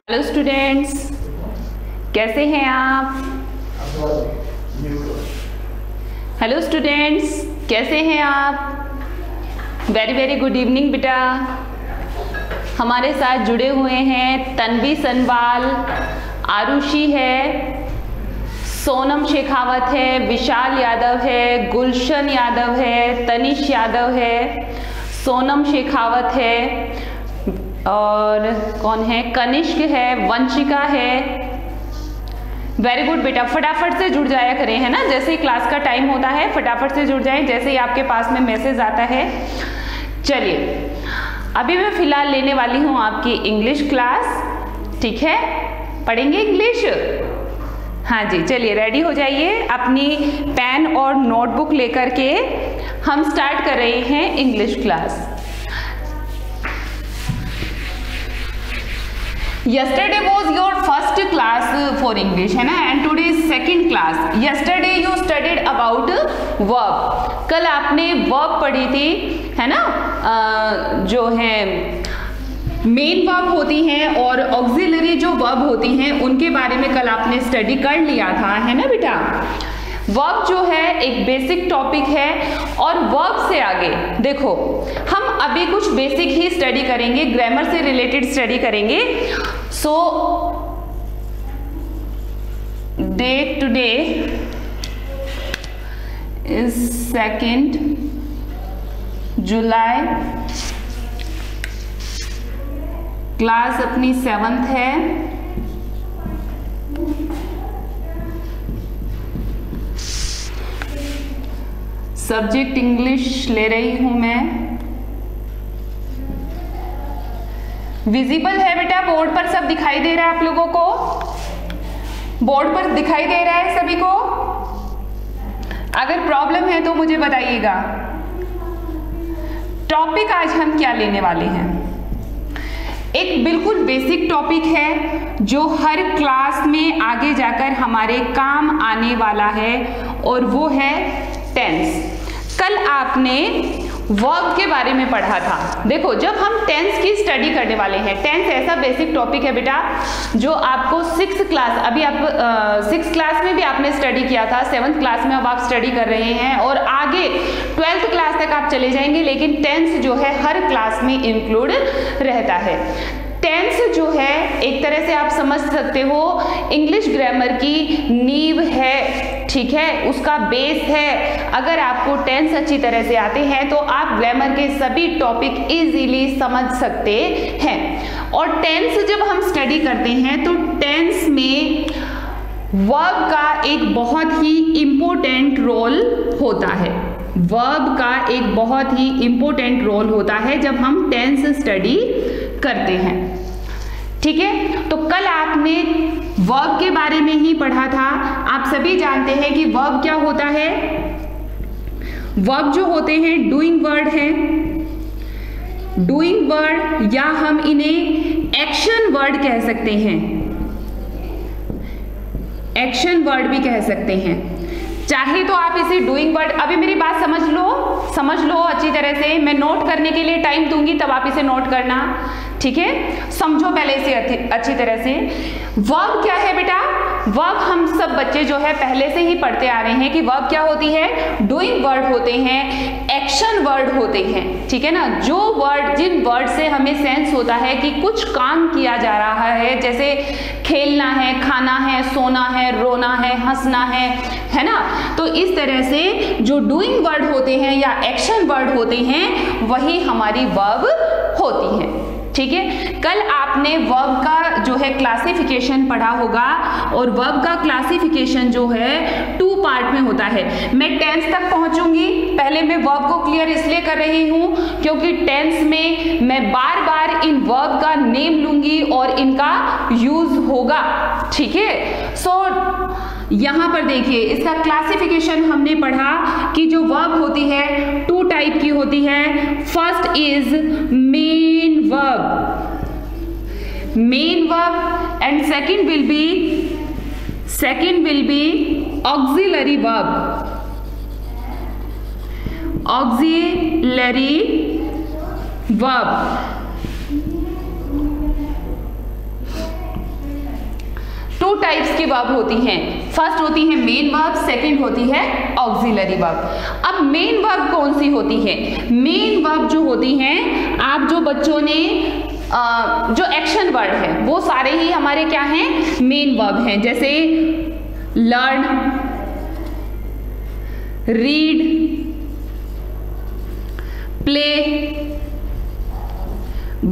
Hello students, कैसे हैं आप? हेलो स्टूडेंट्स, कैसे हैं आप? वेरी वेरी गुड इवनिंग बेटा। हमारे साथ जुड़े हुए हैं तन्वी सनवाल, आरुषि है, सोनम शेखावत है, विशाल यादव है, गुलशन यादव है, तनिष यादव है, सोनम शेखावत है और कौन है, कनिष्क है, वंशिका है। वेरी गुड बेटा, फटाफट से जुड़ जाया करें, है ना। जैसे ही क्लास का टाइम होता है फटाफट से जुड़ जाएं, जैसे ही आपके पास में मैसेज आता है। चलिए, अभी मैं फिलहाल लेने वाली हूँ आपकी इंग्लिश क्लास, ठीक है। पढ़ेंगे इंग्लिश? हाँ जी, चलिए रेडी हो जाइए, अपनी पेन और नोटबुक लेकर के हम स्टार्ट कर रहे हैं English class. Yesterday was your first class for English, है ना, and today is second class. Yesterday you studied about verb. कल आपने verb पढ़ी थी, है ना, जो है मेन वर्ब होती हैं और ऑक्सिलरी जो वर्ब होती हैं उनके बारे में कल आपने स्टडी कर लिया था, है ना बेटा। वर्ब जो है एक बेसिक टॉपिक है और वर्ब से आगे देखो हम अभी कुछ बेसिक ही स्टडी करेंगे, ग्रामर से रिलेटेड स्टडी करेंगे। So date today is 2 July, class अपनी 7th है। सब्जेक्ट इंग्लिश ले रही हूं मैं। विजिबल है बेटा, बोर्ड पर सब दिखाई दे रहा है आप लोगों को? बोर्ड पर दिखाई दे रहा है सभी को? अगर प्रॉब्लम है तो मुझे बताइएगा। टॉपिक आज हम क्या लेने वाले हैं? एक बिल्कुल बेसिक टॉपिक है जो हर क्लास में आगे जाकर हमारे काम आने वाला है और वो है टेंस। कल आपने वर्ब के बारे में पढ़ा था। देखो, जब हम टेंस की स्टडी करने वाले हैं, टेंस ऐसा बेसिक टॉपिक है बेटा जो आपको 6th क्लास, अभी आप 6th क्लास में भी आपने स्टडी किया था, 7th क्लास में अब आप स्टडी कर रहे हैं और आगे 12th क्लास तक आप चले जाएंगे, लेकिन टेंस जो है हर क्लास में इंक्लूड रहता है। टेंस जो है एक तरह से आप समझ सकते हो इंग्लिश ग्रामर की नींव है, ठीक है, उसका बेस है। अगर आपको टेंस अच्छी तरह से आते हैं तो आप ग्रामर के सभी टॉपिक इजीली समझ सकते हैं। और टेंस जब हम स्टडी करते हैं तो टेंस में वर्ब का एक बहुत ही इंपॉर्टेंट रोल होता है। वर्ब का एक बहुत ही इंपॉर्टेंट रोल होता है जब हम टेंस स्टडी करते हैं, ठीक है। तो कल आपने वर्ब के बारे में ही पढ़ा था। आप सभी जानते हैं कि वर्ब क्या होता है। वर्ब जो होते हैं डूइंग वर्ड है, डूइंग वर्ड, या हम इन्हें एक्शन वर्ड कह सकते हैं, एक्शन वर्ड भी कह सकते हैं। चाहे तो आप इसे डूइंग वर्ड, अभी मेरी बात समझ लो अच्छी तरह से। मैं नोट करने के लिए टाइम दूंगी तब आप इसे नोट करना, ठीक है। समझो पहले इसे अच्छी तरह से। वर्ब क्या है बेटा? वर्ब हम सब बच्चे जो है पहले से ही पढ़ते आ रहे हैं कि वर्ब क्या होती है। डूइंग वर्ड होते हैं, एक्शन वर्ड होते हैं, ठीक है ना। जो वर्ड, जिन वर्ड से हमें सेंस होता है कि कुछ काम किया जा रहा है, जैसे खेलना है, खाना है, सोना है, रोना है, हंसना है ना। तो इस तरह से जो डूइंग वर्ड होते हैं या एक्शन वर्ड होते हैं वही हमारी वर्ब होती है, ठीक है। कल आपने वर्ब का जो है क्लासिफिकेशन पढ़ा होगा और वर्ब का क्लासिफिकेशन जो है 2 पार्ट में होता है। मैं टेंस तक पहुंचूंगी, पहले मैं वर्ब को क्लियर इसलिए कर रही हूं क्योंकि टेंस में मैं बार बार इन वर्ब का नेम लूंगी और इनका यूज होगा, ठीक है। सो यहां पर देखिए इसका क्लासिफिकेशन हमने पढ़ा कि जो वर्ब होती है 2 टाइप की होती है। First is main verb, main verb, and second will be auxiliary verb, auxiliary verb. Two types की वर्ब होती हैं। फर्स्ट होती है मेन वर्ब, सेकंड होती है ऑक्सिलरी वर्ब। अब मेन वर्ब कौन सी होती है? मेन वर्ब जो होती हैं, आप जो बच्चों ने जो एक्शन वर्ड है वो सारे ही हमारे क्या हैं? मेन वर्ब हैं। जैसे लर्न, रीड, प्ले,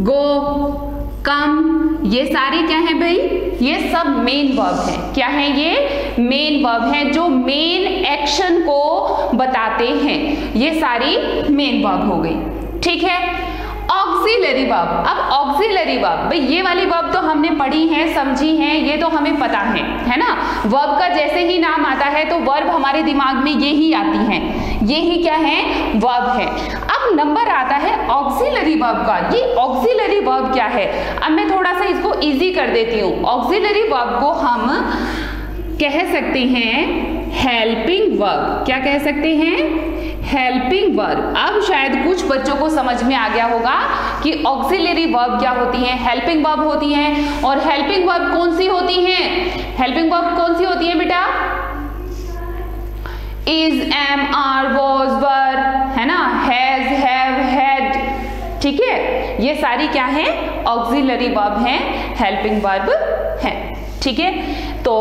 गो, कम, ये सारे क्या हैं भाई? ये सब मेन वर्ब हैं। क्या है ये? मेन वर्ब हैं जो मेन एक्शन को बताते हैं। ये सारी मेन वर्ब हो गई, ठीक है। ऑक्सिलरी वर्ब, अब ऑक्सिलरी वर्ब, भाई ये वाली वर्ब तो हमने पढ़ी है, समझी है, ये तो हमें पता है ना। वर्ब का जैसे ही नाम आता है तो वर्ब हमारे दिमाग में ये ही आती हैं, ये ही क्या है? वर्ब है। अब नंबर आता है ऑक्सिलरी वर्ब का। ये ऑक्सिलरी वर्ब क्या है? अब मैं थोड़ा सा इसको इजी कर देती हूँ। ऑक्सिलरी वर्ब को हम कह सकते हैं हेल्पिंग वर्ब। क्या कह सकते हैं? Helping verb. अब शायद कुछ बच्चों को समझ में आ गया होगा कि ऑक्सिलरी वर्ब क्या होती हैं, हेल्पिंग वर्ब होती हैं। और हेल्पिंग वर्ब कौन सी होती हैं? हेल्पिंग वर्ब कौन सी होती है बेटा? इज, एम, आर, वॉज, वर, है ना, हैज, हैव, हैड, ठीक है। ये सारी क्या है? ऑक्सिलरी वर्ब हैं, हेल्पिंग वर्ब हैं, ठीक है। तो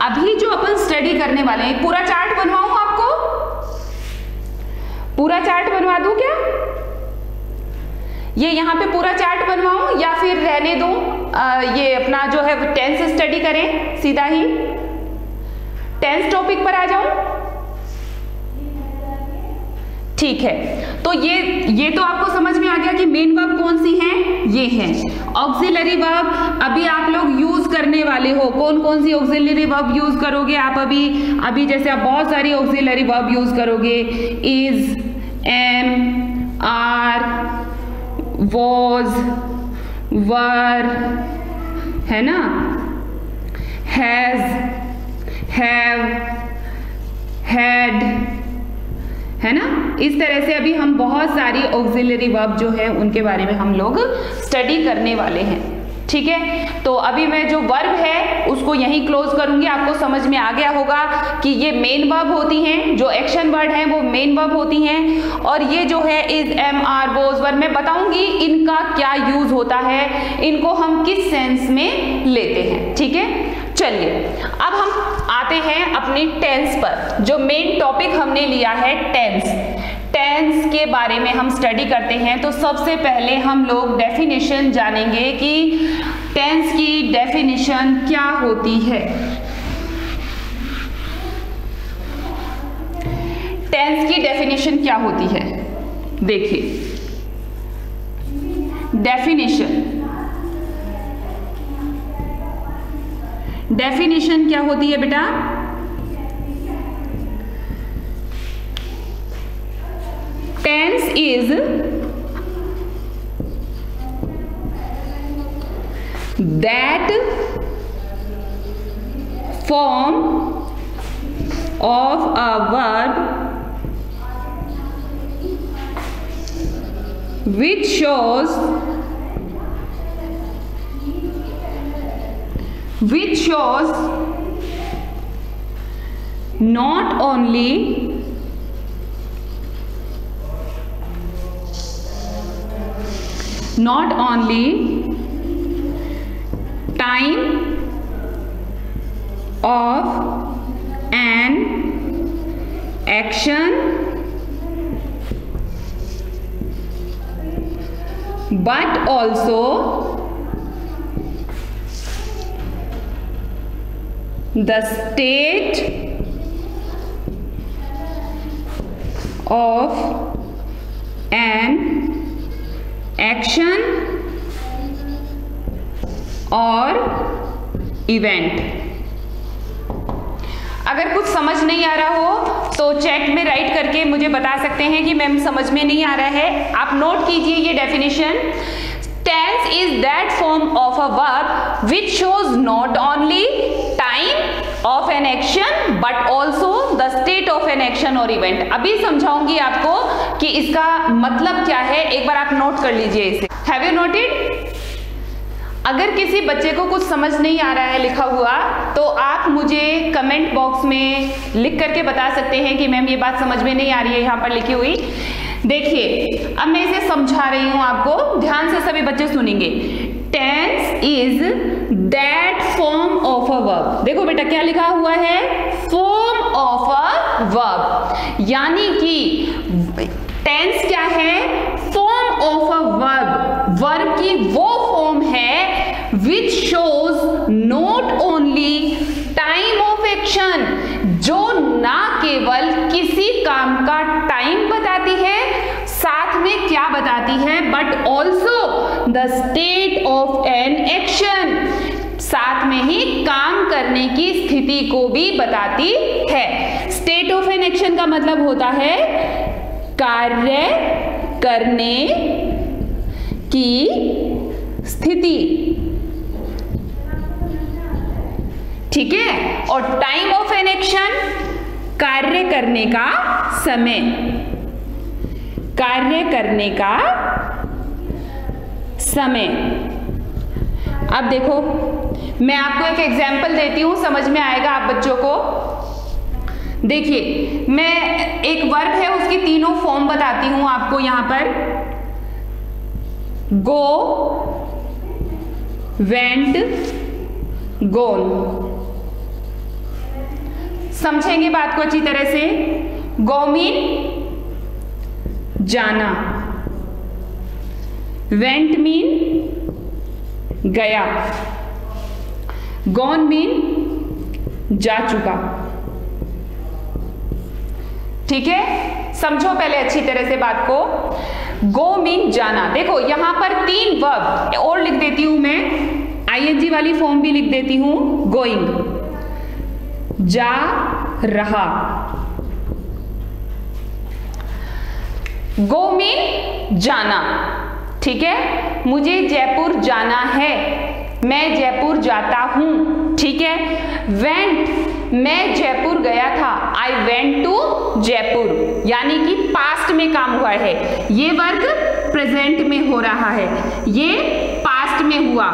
अभी जो अपन स्टडी करने वाले हैं, पूरा चार्ट बनवाऊं आपको? पूरा चार्ट बनवा दूं क्या? ये यहाँ पे पूरा चार्ट बनवाऊं या फिर रहने दूं? ये अपना जो है टेंस स्टडी करें, सीधा ही टेंस टॉपिक पर आ जाऊं? ठीक है। तो ये तो आपको समझ में आ गया कि मेन वर्ब कौन सी है? ये है ऑक्सिलरी वर्ब। अभी आप लोग यूज करने वाले हो, कौन कौन सी ऑक्सिलरी वर्ब यूज करोगे आप? अभी जैसे आप बहुत सारी ऑक्सिलरी वर्ब यूज करोगे। इज, एम, आर, वॉज, वर, है ना, हैज, हैव, हैड, है ना। इस तरह से अभी हम बहुत सारी ऑक्सिलरी वर्ब जो है उनके बारे में हम लोग स्टडी करने वाले हैं, ठीक है। तो अभी मैं जो वर्ब है उसको यहीं क्लोज करूंगी। आपको समझ में आ गया होगा कि ये मेन वर्ब होती हैं, जो एक्शन वर्ड हैं वो मेन वर्ब होती हैं। और ये जो है इज, एम, आर, वॉज, वर, मैं बताऊंगी इनका क्या यूज होता है, इनको हम किस सेंस में लेते हैं, ठीक है। चलिए अब हम आते हैं अपनी टेंस पर। जो मेन टॉपिक हमने लिया है टेंस, टेंस के बारे में हम स्टडी करते हैं। तो सबसे पहले हम लोग डेफिनेशन जानेंगे कि टेंस की डेफिनेशन क्या होती है। टेंस की डेफिनेशन क्या होती है? देखिए डेफिनेशन क्या होती है बेटा? Tense is that form of a verb which shows not only time of an action but also the state of an action और इवेंट। अगर कुछ समझ नहीं आ रहा हो तो चैट में राइट करके मुझे बता सकते हैं कि मैम समझ में नहीं आ रहा है। आप नोट कीजिए ये definition. Tense is that form of a verb which shows not only time of an action but also the state of an action और इवेंट। अभी समझाऊंगी आपको कि इसका मतलब क्या है, एक बार आप नोट कर लीजिए इसे। Have you noted? अगर किसी बच्चे को कुछ समझ नहीं आ रहा है लिखा हुआ, तो आप मुझे कमेंट बॉक्स में लिख करके बता सकते हैं कि मैम ये बात समझ में नहीं आ रही है यहाँ पर लिखी हुई। देखिए अब मैं इसे समझा रही हूँ आपको, ध्यान से सभी बच्चे सुनेंगे। Tense is that form of a verb. देखो बेटा क्या लिखा हुआ है, फॉर्म ऑफ अ वर्ब, यानी कि टेंस क्या है, form of a verb, verb की वो फॉर्म है विच shows not only time of action, जो ना केवल किसी काम का टाइम बताती है, साथ में क्या बताती है, but also the state of an action, साथ में ही काम करने की स्थिति को भी बताती है। स्टेट ऑफ एन एक्शन का मतलब होता है कार्य करने की स्थिति, ठीक है। और टाइम ऑफ एन एक्शन कार्य करने का समय, कार्य करने का समय। अब देखो मैं आपको एक एग्जाम्पल देती हूं, समझ में आएगा आप बच्चों को। देखिए मैं एक वर्ब है उसकी तीनों फॉर्म बताती हूं आपको यहां पर, गो, वेंट, गोन। समझेंगे बात को अच्छी तरह से। गो मीन जाना, वेंट मीन गया, गॉन मीन जा चुका, ठीक है। समझो पहले अच्छी तरह से बात को। गो मीन जाना, देखो यहां पर तीन वर्ब और लिख देती हूं मैं, आईएनजी वाली फॉर्म भी लिख देती हूं, गोइंग, जा रहा। गो मीन जाना, ठीक है, मुझे जयपुर जाना है, मैं जयपुर जाता हूं, ठीक है। वेंट, मैं जयपुर गया था, आई वेंट टू जयपुर, यानी कि पास्ट में काम हुआ है, ये वर्क प्रेजेंट में हो रहा है, ये पास्ट में हुआ।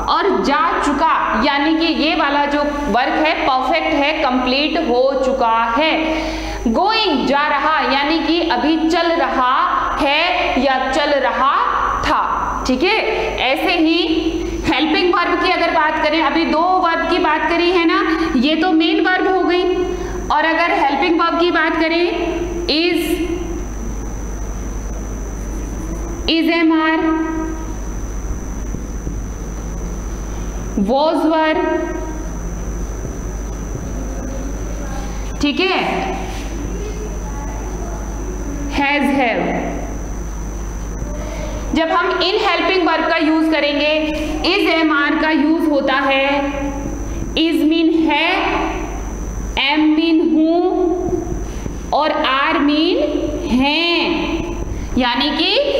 और जा चुका, यानी कि ये वाला जो वर्क है परफेक्ट है, कंप्लीट हो चुका है। गोइंग, जा रहा, यानी कि अभी चल रहा है या चल रहा था, ठीक है। ऐसे ही हेल्पिंग वर्ब की अगर बात करें, अभी दो वर्ब की बात करी है ना, ये तो मेन वर्ब हो गई, और अगर हेल्पिंग वर्ब की बात करें, is am are, was were, ठीक है, हैज हैव। जब हम इन हेल्पिंग वर्ब का यूज करेंगे, इज एम आर का यूज होता है, इज मीन है, एम मीन हूं, और आर मीन हैं, यानी कि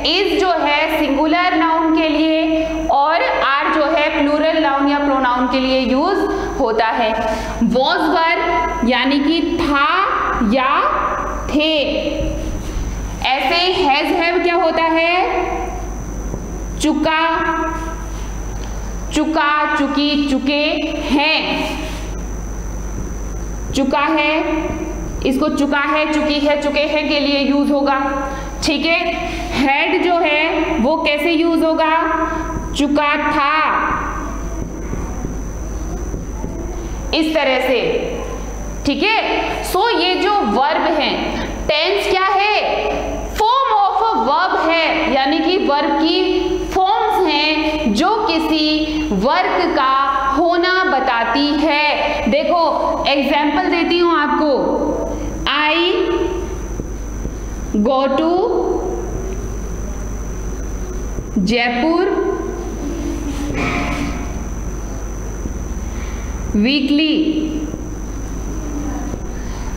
इज जो है सिंगुलर नाउन के लिए और आर जो है प्लूरल नाउन या प्रोनाउन के लिए यूज होता है। वॉज वर यानी कि था या थे। ऐसे हैज हैव क्या होता है, चुका, चुका, चुकी, चुके हैं, चुका है, इसको चुका है, चुकी है, चुके हैं के लिए यूज होगा, ठीक है। हैड जो है वो कैसे यूज होगा, चुका था, इस तरह से, ठीक है। सो ये जो वर्ब है, टेंस क्या है, फॉर्म ऑफ अ वर्ब है, यानी कि वर्ब की फॉर्म्स हैं जो किसी वर्क का होना बताती है। देखो एग्जाम्पल देती हूं आपको, I go to Jaipur weekly,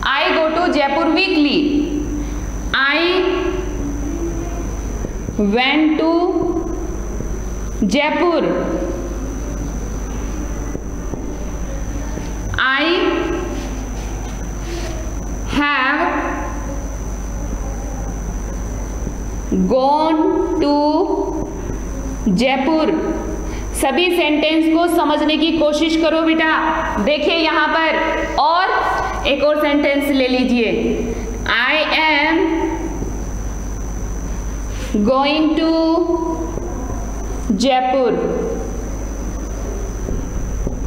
I go to Jaipur weekly, I went to Jaipur, I have gone to Jaipur. सभी सेंटेंस को समझने की कोशिश करो बेटा। देखिए यहाँ पर, और एक और सेंटेंस ले लीजिए, I am going to Jaipur.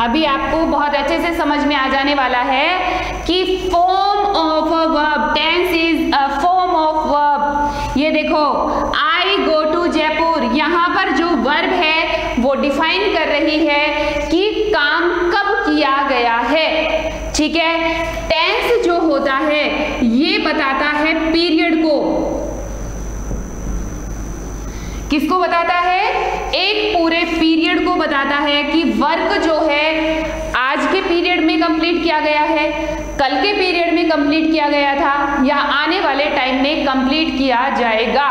अभी आपको बहुत अच्छे से समझ में आ जाने वाला है कि form of a verb, tense is a form of verb. ये देखो, आई गो टू जयपुर, यहाँ पर जो वर्ब है वो डिफाइन कर रही है कि काम कब किया गया है। ठीक है, टेंस जो होता है ये बताता है पीरियड को। किसको बताता है? एक पूरे पीरियड को बताता है कि वर्क जो है आज के पीरियड में कंप्लीट किया गया है, कल के पीरियड में कंप्लीट किया गया था, या आने वाले टाइम में कंप्लीट किया जाएगा।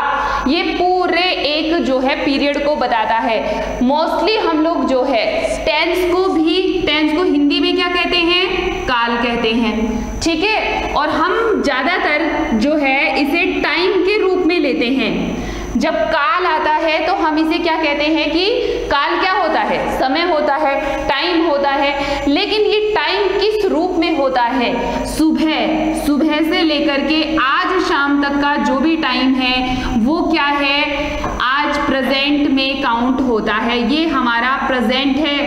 ये पूरे एक जो है पीरियड को बताता है। मोस्टली हम लोग जो है टेंस को हिंदी में क्या कहते हैं? काल कहते हैं। ठीक है, और हम ज्यादातर जो है इसे टाइम के रूप में लेते हैं। जब काल आता है तो हम इसे क्या कहते हैं कि काल क्या होता है? समय होता है, टाइम होता है। लेकिन ये टाइम किस रूप में होता है? सुबह से लेकर के आज शाम तक का जो भी टाइम है वो क्या है? आज प्रेजेंट में काउंट होता है। ये हमारा प्रेजेंट है।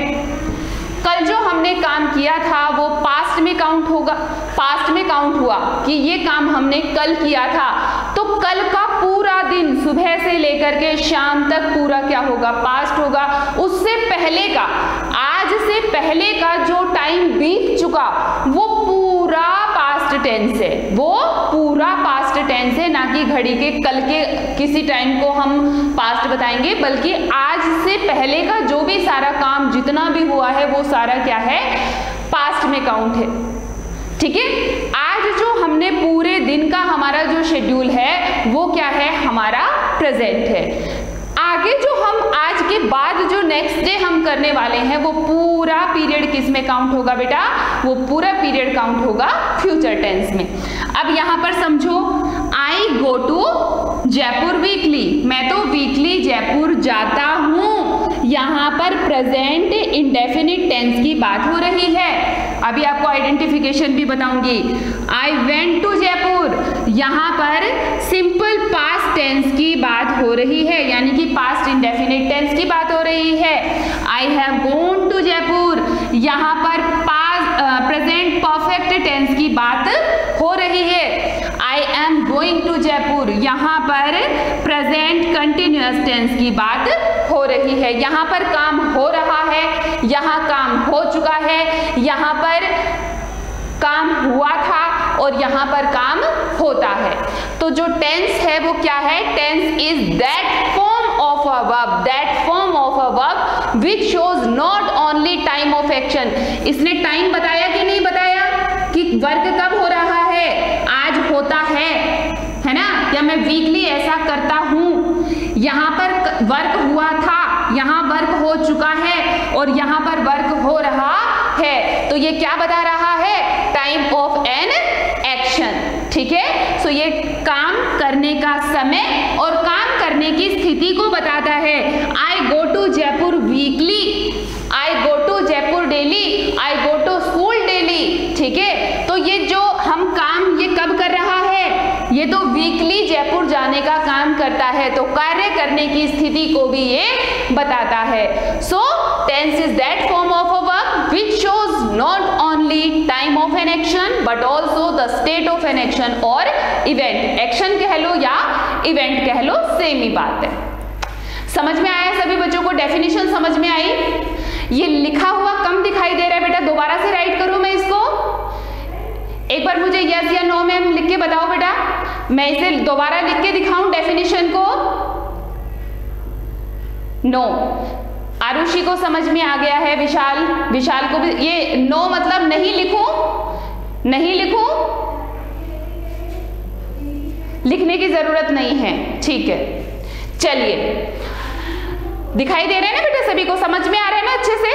कल जो हमने काम किया था वो पास्ट में काउंट होगा, पास्ट में काउंट हुआ कि ये काम हमने कल किया था। तो कल का पूरा दिन सुबह से लेकर के शाम तक पूरा क्या होगा? पास्ट होगा। उससे पहले का, आज से पहले का जो टाइम बीत चुका वो पूरा पास्ट टेंस है। वो पूरा पास्ट टेंस है, ना कि घड़ी के कल के किसी टाइम को हम पास्ट बताएंगे, बल्कि आज से पहले का जो भी सारा काम जितना भी हुआ है वो सारा क्या है? पास्ट में काउंट है। ठीक है, आज जो हमने पूरे दिन का हमारा जो शेड्यूल है वो क्या है? हमारा प्रेजेंट है। आगे जो हम आज के बाद जो नेक्स्ट डे हम करने वाले हैं वो पूरा पीरियड किस में काउंट होगा बेटा? वो पूरा पीरियड काउंट होगा फ्यूचर टेंस में। अब यहां पर समझो, आई गो टू जयपुर वीकली, मैं तो वीकली जयपुर जाता हूं। यहां पर प्रेजेंट इंडेफिनिट टेंस की बात हो रही है। अभी आपको आइडेंटिफिकेशन भी बताऊंगी। आई वेंट टू जयपुर, यहां पर सिंपल पास्ट टेंस की बात हो रही है, यानी कि पास्ट इंडेफिनिट टेंस की बात हो रही है। I have gone to Jaipur, यहां पर प्रेजेंट परफेक्ट टेंस की बात हो रही है। I am going to Jaipur, यहां पर प्रेजेंट कंटिन्यूअस टेंस की बात हो रही है। यहां पर काम हो रहा है, यहां काम हो चुका है, यहां पर काम हुआ था और यहां पर काम होता है। तो जो टेंस है वो क्या है? Tense is that form of a verb, that form of a verb which shows not only time of action. इसने टाइम बताया कि नहीं बताया कि वर्क कब हो रहा है? आज होता है ना, या मैं वीकली ऐसा करता हूं। यहां पर वर्क हुआ था, यहां वर्क हो चुका है और यहां पर वर्क हो रहा है। तो ये क्या बता रहा है? Time of an action. ठीक है, सो ये काम करने का समय और काम करने की स्थिति को बताता है। I go to Jaipur weekly, I go to Jaipur daily, I go to school daily. ठीक है, तो ये जो हम काम ये कब कर रहा है? ये तो वीकली जयपुर जाने का काम करता है, तो कार्य करने की स्थिति को भी ये बताता है। So tense is that form of a verb which shows not only time of an action but also the state of an action और event। एक्शन कह लो या इवेंट कह लो, सेम ही बात है। समझ में आया सभी बच्चों को? डेफिनेशन समझ में आई? ये लिखा हुआ कम दिखाई दे रहा है बेटा, दोबारा से राइट करूं मैं इसको? एक बार मुझे यस या नो मैम लिख के बताओ बेटा, मैं इसे दोबारा लिख के दिखाऊं डेफिनेशन को? नो। आरुषि को समझ में आ गया है, विशाल को भी। ये नो मतलब नहीं लिखूं? नहीं लिखूं? लिखने की जरूरत नहीं है, ठीक है। चलिए, दिखाई दे रहे हैं ना बेटा सभी को? समझ में आ रहा है ना अच्छे से?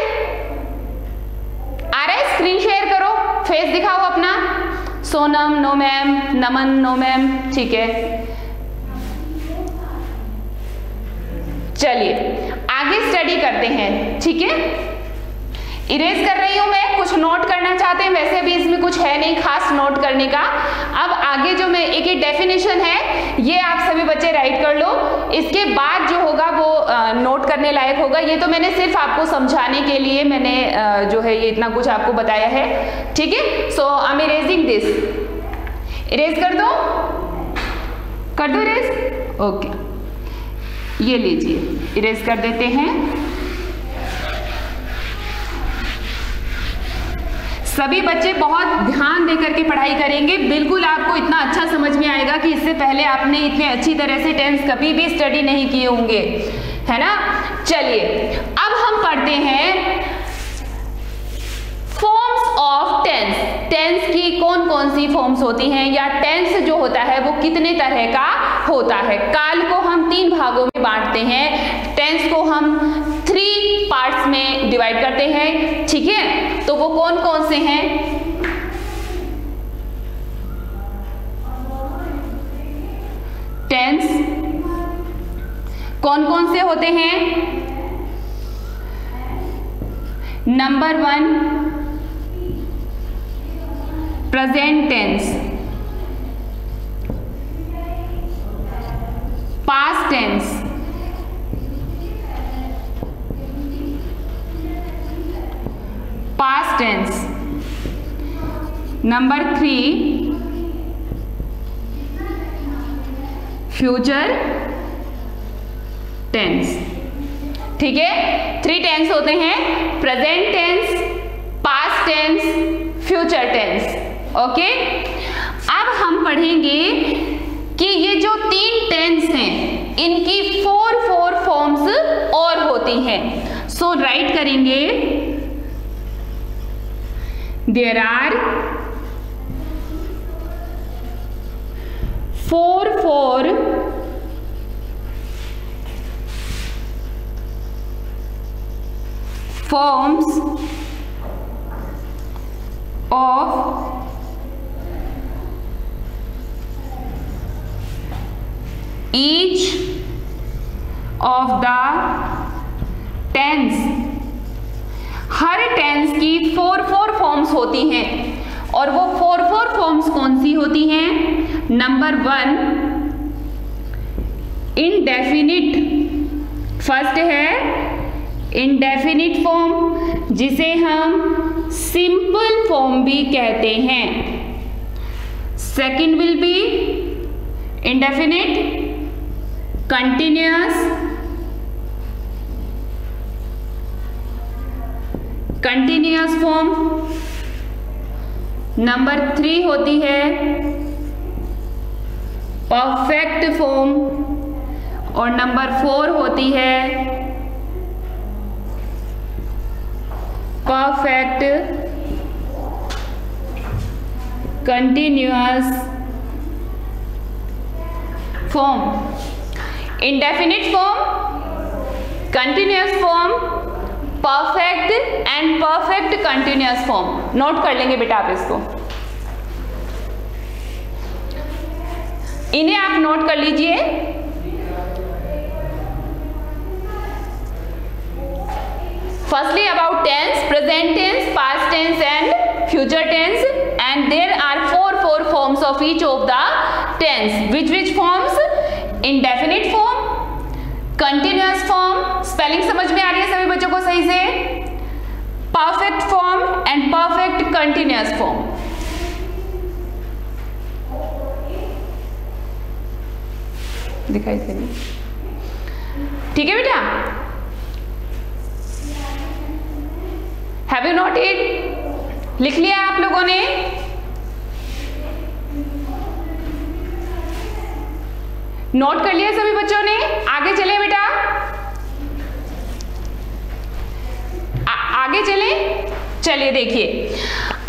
आ रहा है? स्क्रीन शेयर करो, फेस दिखाओ अपना। सोनम नो मैम, नमन नो मैम, ठीक है। चलिए आगे स्टडी करते हैं, ठीक है। इरेज कर रही हूं मैं, कुछ नोट करना चाहते हैं, वैसे भी इसमें कुछ है नहीं खास नोट करने का। अब आगे जो मैं एक डेफिनेशन है ये आप सभी बच्चे राइट कर लो, इसके बाद जो होगा वो नोट करने लायक होगा। ये तो मैंने सिर्फ आपको समझाने के लिए मैंने जो है ये इतना कुछ आपको बताया है, ठीक है। So I am erasing this, erase कर दो इरेज, ओके ये लीजिए इरेज कर देते हैं। सभी बच्चे बहुत ध्यान देकर के पढ़ाई करेंगे, बिल्कुल आपको इतना अच्छा समझ में आएगा कि इससे पहले आपने इतने अच्छी तरह से टेंस कभी भी स्टडी नहीं किए होंगे, है ना। चलिए अब हम पढ़ते हैं फॉर्म्स ऑफ टेंस। टेंस की कौन कौन सी फॉर्म्स होती हैं, या टेंस जो होता है वो कितने तरह का होता है। काल को हम 3 भागों में बांटते हैं, टेंस को हम 3 पार्ट्स में डिवाइड करते हैं, ठीक है। तो वो कौन कौन से हैं? टेंस कौन कौन से होते हैं? Number 1 present tense, past tense, past tense. Number 3 future tense, ठीक है। 3 टेंस होते हैं, present tense, past tense, future tense, okay. अब हम पढ़ेंगे कि ये जो 3 टेंस हैं इनकी 4 फॉर्म्स और होती हैं। सो राइट करेंगे there are 4 forms of each of the tense। हर टेंस की 4 फॉर्म्स होती हैं, और वो 4 फॉर्म्स कौन सी होती हैं? नंबर 1 इंडेफिनिट, फर्स्ट है इंडेफिनिट फॉर्म जिसे हम सिंपल फॉर्म भी कहते हैं। Second will be indefinite continuous form. Number 3 होती है परफेक्ट फॉर्म, और नंबर 4 होती है perfect continuous form. Indefinite form, continuous form, perfect and perfect continuous form. Note कर लेंगे बेटा आप इसको, इन्हें आप नोट कर लीजिए। Firstly about tense, present tense, past tense and future tense, and there are 4 forms of each of the tense. Which forms? Indefinite form, continuous form, spelling समझ में आ रही है सभी बच्चों को सही से? Perfect form and perfect continuous form. दिखाई दे रही, ठीक है बेटा? Have you noted? लिख लिया आप लोगों ने? नोट कर लिया सभी बच्चों ने? आगे चले बेटा, आगे चले। चलिए देखिए,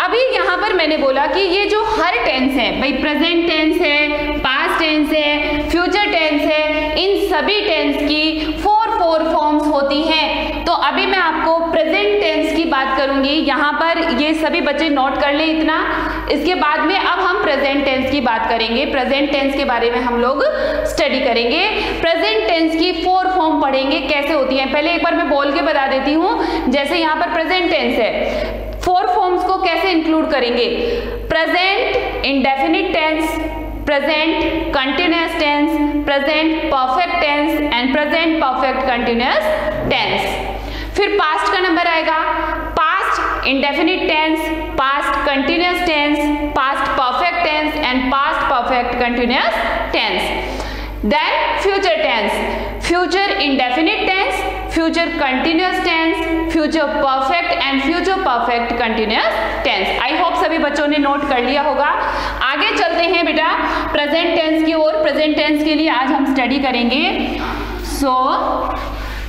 अभी यहां पर मैंने बोला कि ये जो हर टेंस है भाई, प्रेजेंट टेंस है, पास्ट टेंस है, फ्यूचर टेंस है, इन सभी टेंस की 4 फोर फॉर्म्स होती हैं। तो अभी मैं आपको प्रेजेंट टेंस की बात करूंगी। यहाँ पर ये सभी बच्चे नोट कर लें इतना। इसके बाद में अब हम प्रेजेंट टेंस की बात करेंगे। प्रेजेंट टेंस के बारे में हम लोग स्टडी करेंगे। प्रेजेंट टेंस की फोर फॉर्म पढ़ेंगे कैसे होती है। पहले एक बार मैं बोल के बता देती हूँ। जैसे यहाँ पर प्रेजेंट टेंस है, फोर फॉर्म्स को कैसे इंक्लूड करेंगे। Present indefinite tense, present continuous tense, present perfect tense and present perfect continuous tense. फिर पास्ट का नंबर आएगा, past indefinite tense, past continuous tense, past perfect tense and past perfect continuous tense. Then future tense, future indefinite tense, future continuous tense, future perfect and future perfect continuous tense. I hope सभी बच्चों ने note कर लिया होगा। आगे चलते हैं बेटा प्रेजेंट टेंस की ओर। प्रेजेंट टेंस के लिए आज हम स्टडी करेंगे।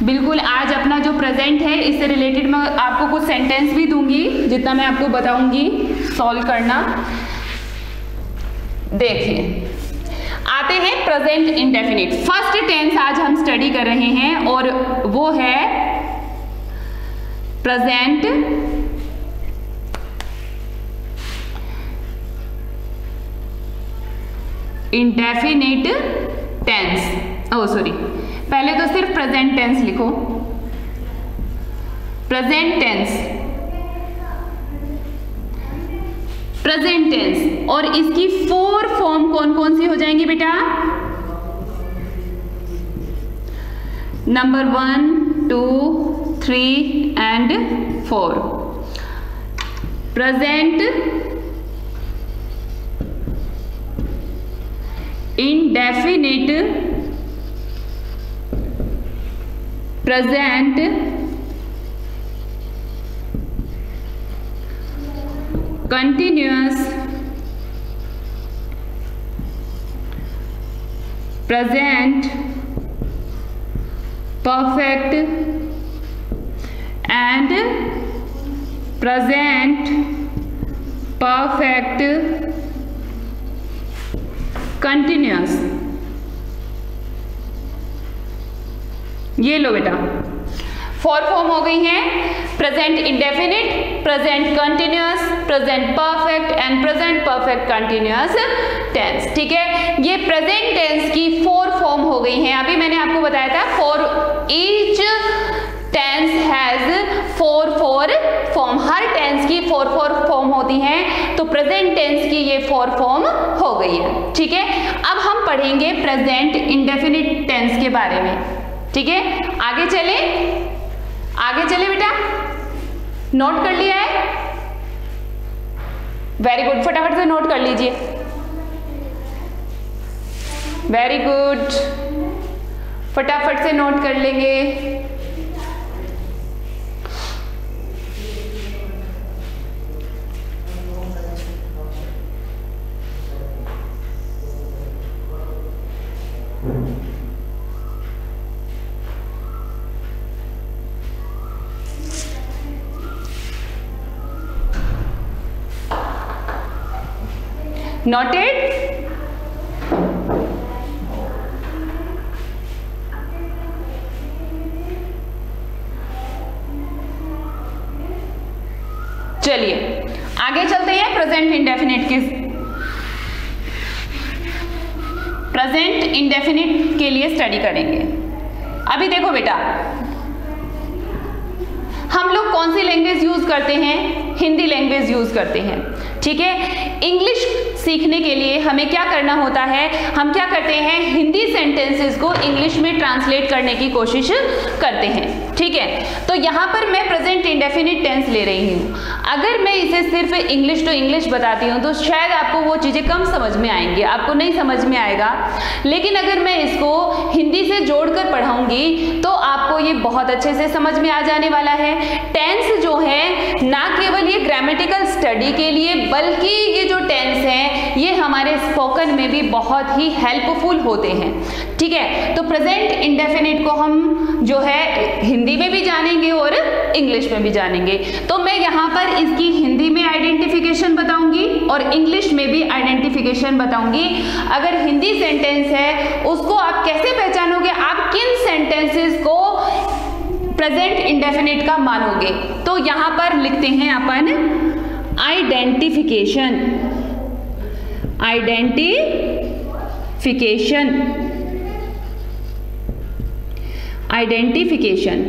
बिल्कुल आज अपना जो प्रेजेंट है इससे रिलेटेड मैं आपको कुछ सेंटेंस भी दूंगी, जितना मैं आपको बताऊंगी सॉल्व करना। देखिए आते हैं प्रेजेंट इंडेफिनिट। फर्स्ट टेंस आज हम स्टडी कर रहे हैं और वो है प्रेजेंट इंडेफिनिट टेंस। पहले तो सिर्फ प्रेजेंट टेंस लिखो। प्रेजेंट टेंस, प्रेजेंट टेंस और इसकी फोर फॉर्म कौन कौन सी हो जाएंगी बेटा। Number 1, 2, 3 and 4। Present indefinite, present continuous, present perfect and present perfect continuous. ये लो बेटा फोर फॉर्म हो गई हैं। Present indefinite, present continuous, present perfect and present perfect continuous tense. ठीक है, ये प्रेजेंट टेंस की फोर फॉर्म हो गई हैं। अभी मैंने आपको बताया था for each tense has four form. हर टेंस की फोर फॉर्म होती हैं, तो प्रेजेंट टेंस की ये फोर फॉर्म हो गई है। ठीक है, अब हम पढ़ेंगे प्रेजेंट इंडेफिनिट टेंस के बारे में। ठीक है, आगे चले बेटा। नोट कर लिया है? वेरी गुड, फटाफट से नोट कर लीजिए। वेरी गुड, फटाफट से नोट कर लेंगे। Noted? चलिए आगे चलते हैं प्रेजेंट इंडेफिनिट के लिए स्टडी करेंगे। अभी देखो बेटा, हम लोग कौन सी लैंग्वेज यूज करते हैं? हिंदी लैंग्वेज यूज करते हैं। ठीक है, इंग्लिश सीखने के लिए हमें क्या करना होता है? हम क्या करते हैं, हिंदी सेंटेंसेस को इंग्लिश में ट्रांसलेट करने की कोशिश करते हैं। ठीक है, तो यहाँ पर मैं प्रेजेंट इंडेफिनिट टेंस ले रही हूँ। अगर मैं इसे सिर्फ इंग्लिश टू इंग्लिश बताती हूँ तो शायद आपको वो चीज़ें कम समझ में आएंगी, आपको नहीं समझ में आएगा। लेकिन अगर मैं इसको हिंदी से जोड़कर पढ़ाऊंगी तो आपको ये बहुत अच्छे से समझ में आ जाने वाला है। टेंस जो है ना केवल ये ग्रामेटिकल स्टडी के लिए, बल्कि ये जो टेंस है ये हमारे स्पोकन में भी बहुत ही हेल्पफुल होते हैं। ठीक है, तो प्रेजेंट इंडेफिनिट को हम जो है हिंदी में भी जानेंगे और इंग्लिश में भी जानेंगे। तो मैं यहाँ पर इसकी हिंदी में आइडेंटिफिकेशन बताऊंगी और इंग्लिश में भी आइडेंटिफिकेशन बताऊंगी। अगर हिंदी सेंटेंस है उसको आप कैसे पहचानोगे? आप किन सेंटेंसेस को प्रेजेंट इंडेफिनिट का मानोगे। तो यहां पर लिखते हैं अपन आइडेंटिफिकेशन। आइडेंटिफिकेशन, आइडेंटिफिकेशन,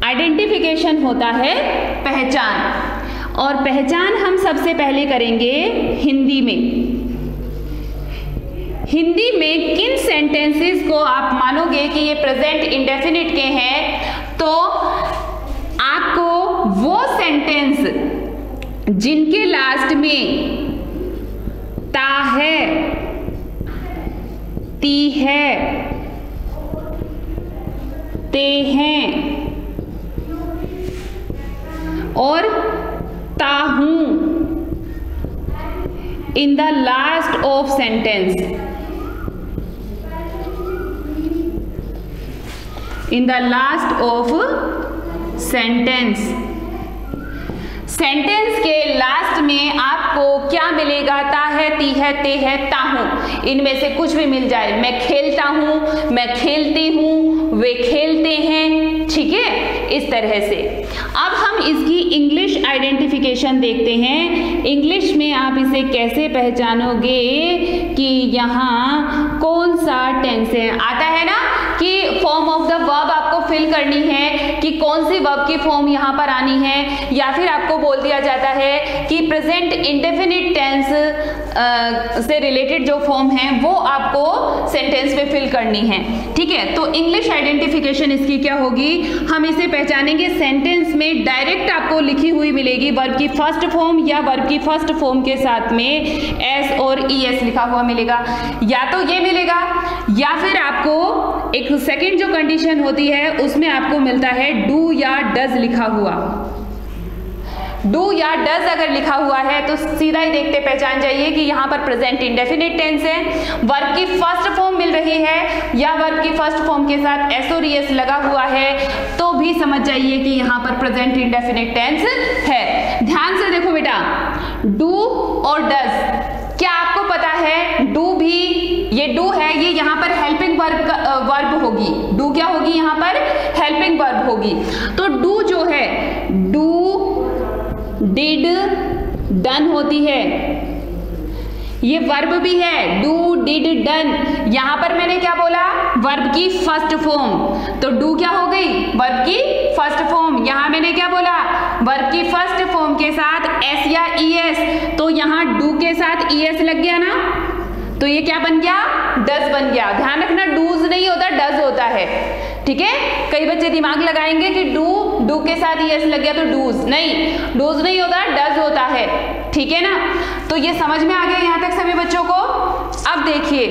आइडेंटिफिकेशन होता है पहचान, और पहचान हम सबसे पहले करेंगे हिंदी में। हिंदी में किन सेंटेंसेस को आप मानोगे कि ये प्रेजेंट इंडेफिनिट के हैं, तो आपको वो सेंटेंस जिनके लास्ट में ता है, ती है, ते हैं और ता हूं in the last of sentence, in the last of sentence. Sentence के लास्ट में आपको क्या मिलेगा? ता है, ती है, ते है, ता हूं, इनमें से कुछ भी मिल जाए। मैं खेलता हूं, मैं खेलती हूं, वे खेलते हैं, ठीक है, इस तरह से। अब हम इसकी इंग्लिश आइडेंटिफिकेशन देखते हैं। इंग्लिश में आप इसे कैसे पहचानोगे कि यहाँ कौन सा टेंस है? आता है ना कि फॉर्म ऑफ द वर्ब आपको फिल करनी है कि कौन सी वर्ब की फॉर्म यहाँ पर आनी है, या फिर आपको बोल दिया जाता है कि प्रेजेंट इंडेफिनिट टेंस से रिलेटेड जो फॉर्म है वो आपको सेंटेंस में फिल करनी है, ठीक है। तो इंग्लिश आइडेंटिफिकेशन इसकी क्या होगी? हम इसे पहचानेंगे सेंटेंस में डायरेक्ट आपको लिखी हुई मिलेगी वर्ब की फर्स्ट फॉर्म या वर्ब की फर्स्ट फॉर्म के साथ में एस और ईएस लिखा हुआ मिलेगा, या तो ये मिलेगा या फिर आपको एक सेकंड जो कंडीशन होती है उसमें आपको मिलता है डू या डज लिखा हुआ। डू या डज अगर लिखा हुआ है तो सीधा ही देखते पहचान जाइए कि यहाँ पर प्रेजेंट इंडेफिनिट टेंस है, वर्ब की फर्स्ट फॉर्म मिल रही है या वर्ब की फर्स्ट फॉर्म के साथ एस और ईएस लगा हुआ है तो भी समझ जाइए कि यहाँ पर प्रेजेंट इंडेफिनिट टेंस है। ध्यान से देखो बेटा, डू और डज, क्या आपको पता है डू भी, ये डू है, ये यहाँ पर हेल्पिंग वर्ब होगी। डू क्या होगी? यहाँ पर हेल्पिंग वर्ब होगी। तो डू जो है, डू, डिड, डन होती है, ये वर्ब भी है, डू, डिड, डन। यहां पर मैंने क्या बोला? वर्ब की फर्स्ट फॉर्म, तो डू क्या हो गई? वर्ब की फर्स्ट फॉर्म। यहां मैंने क्या बोला? वर्ब की फर्स्ट फॉर्म के साथ एस या ईएस, तो यहां डू के साथ ईएस लग गया ना, तो ये क्या बन गया? डज बन गया। ध्यान रखना, डूज नहीं होता, डज होता है, ठीक है। कई बच्चे दिमाग लगाएंगे कि डू के साथ ईएस लग गया तो डूज, नहीं, डूज नहीं होता, डज होता है, ठीक है ना। तो ये समझ में आ गया यहां तक सभी बच्चों को? अब देखिए,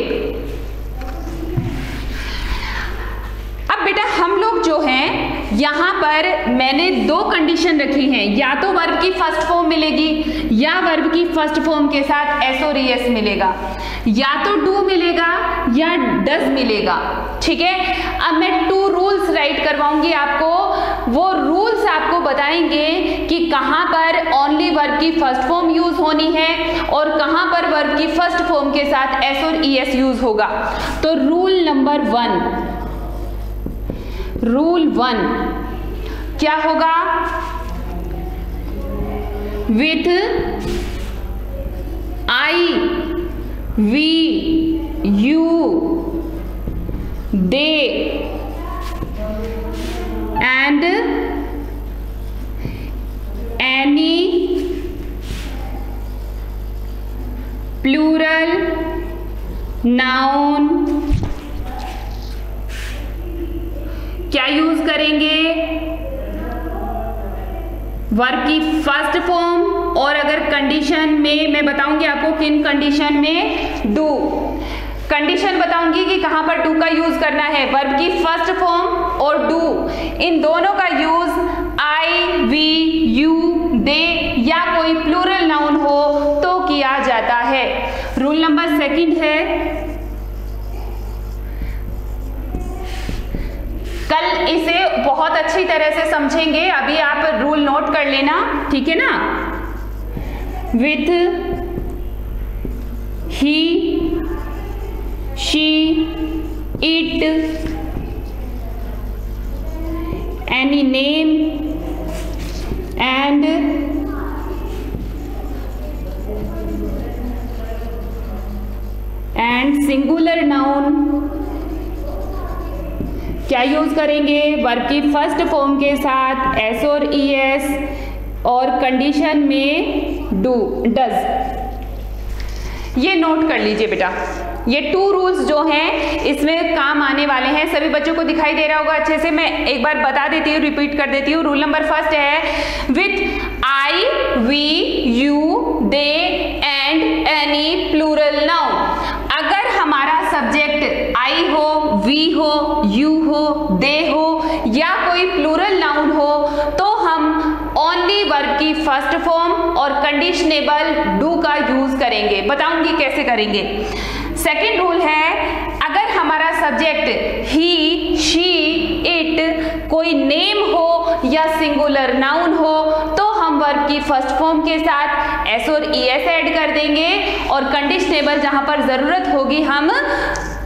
अब बेटा हम लोग जो हैं यहां पर मैंने दो कंडीशन रखी हैं, या तो वर्ब की फर्स्ट फॉर्म मिलेगी या वर्ब की फर्स्ट फॉर्म के साथ एस और ईएस मिलेगा, या तो डू मिलेगा या डज मिलेगा, ठीक है। अब मैं 2 रूल्स राइट करवाऊंगी आपको, वो रूल्स आपको बताएंगे कि कहां पर ओनली वर्ब की फर्स्ट फॉर्म यूज होनी है और कहां पर वर्ब की फर्स्ट फॉर्म के साथ एस और ईएस यूज होगा। तो रूल नंबर 1, रूल 1 क्या होगा? With I, we, you, they and any plural noun क्या यूज करेंगे? वर्ब की फर्स्ट फॉर्म, और अगर कंडीशन में मैं बताऊंगी आपको किन कंडीशन में, डू कंडीशन बताऊंगी कि कहां पर डू का यूज करना है, वर्ब की फर्स्ट फॉर्म और डू, इन दोनों का यूज आई, वी, यू, दे या कोई प्लूरल नाउन हो तो किया जाता है। रूल नंबर 2 है, कल इसे बहुत अच्छी तरह से समझेंगे, अभी आप रूल नोट कर लेना, ठीक है ना। With he, she, it any name and singular noun क्या यूज करेंगे? वर्ब की फर्स्ट फॉर्म के साथ एस और ईएस और कंडीशन में डू डज। ये नोट कर लीजिए बेटा, ये 2 रूल्स जो हैं इसमें काम आने वाले हैं। सभी बच्चों को दिखाई दे रहा होगा अच्छे से, मैं एक बार बता देती हूँ, रिपीट कर देती हूँ। रूल नंबर फर्स्ट है with I, we, you, they and any plural noun. अगर हमारा सब्जेक्ट आई हो, वी हो, यू हो, दे हो या कोई प्लूरल नाउन हो तो हम ओनली वर्ब की फर्स्ट फॉर्म और कंडीशनेबल डू का यूज करेंगे। बताऊंगी कैसे करेंगे। सेकेंड रूल है अगर हमारा सब्जेक्ट ही, शी, इट, कोई नेम हो या सिंगुलर नाउन हो तो हम वर्ब की फर्स्ट फॉर्म के साथ एस और ईएस ऐड कर देंगे और कंडीशनेबल जहां पर जरूरत होगी हम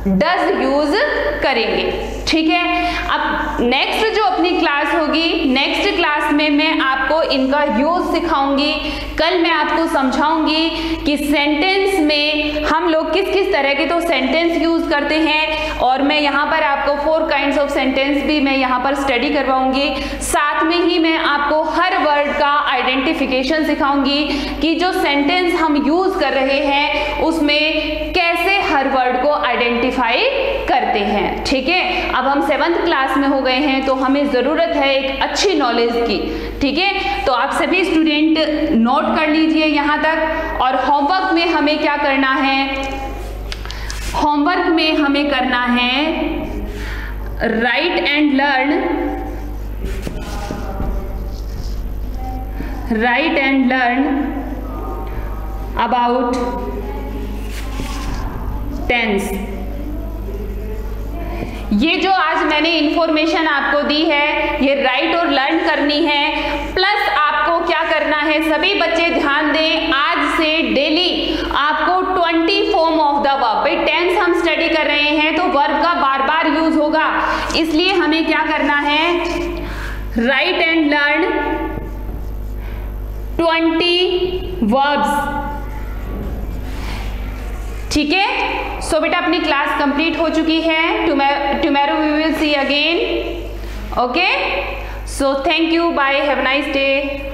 डज यूज करेंगे। ठीक है, अब नेक्स्ट जो अपनी क्लास होगी, नेक्स्ट क्लास में मैं आपको इनका यूज सिखाऊंगी। कल मैं आपको समझाऊंगी कि सेंटेंस में हम लोग किस किस तरह के तो सेंटेंस यूज करते हैं और मैं यहाँ पर आपको 4 काइंड्स ऑफ सेंटेंस भी मैं यहाँ पर स्टडी करवाऊंगी। साथ में ही मैं आपको हर वर्ड का आइडेंटिफिकेशन सिखाऊंगी कि जो सेंटेंस हम यूज कर रहे हैं उसमें कैसे हर वर्ड को आइडेंटिफाई करते हैं। ठीक है, अब हम 7th क्लास में हो गए हैं तो हमें जरूरत है एक अच्छी नॉलेज की। ठीक है, तो आप सभी स्टूडेंट नोट कर लीजिए यहाँ तक। और होमवर्क में हमें क्या करना है? होमवर्क में हमें करना है write and learn, write and learn about tense. ये जो आज मैंने इंफॉर्मेशन आपको दी है ये राइट और लर्न करनी है, प्लस आपको क्या करना है, सभी बच्चे ध्यान दें, आज से डेली आपको 20 फॉर्म ऑफ द वर्ब, भाई टेंस हम स्टडी कर रहे हैं तो वर्ब का बार बार यूज होगा, इसलिए हमें क्या करना है, राइट एंड लर्न 20 वर्ब्स। ठीक है, सो बेटा अपनी क्लास कंप्लीट हो चुकी है। Tomorrow we will see again. Okay, so thank you, bye, have a nice day.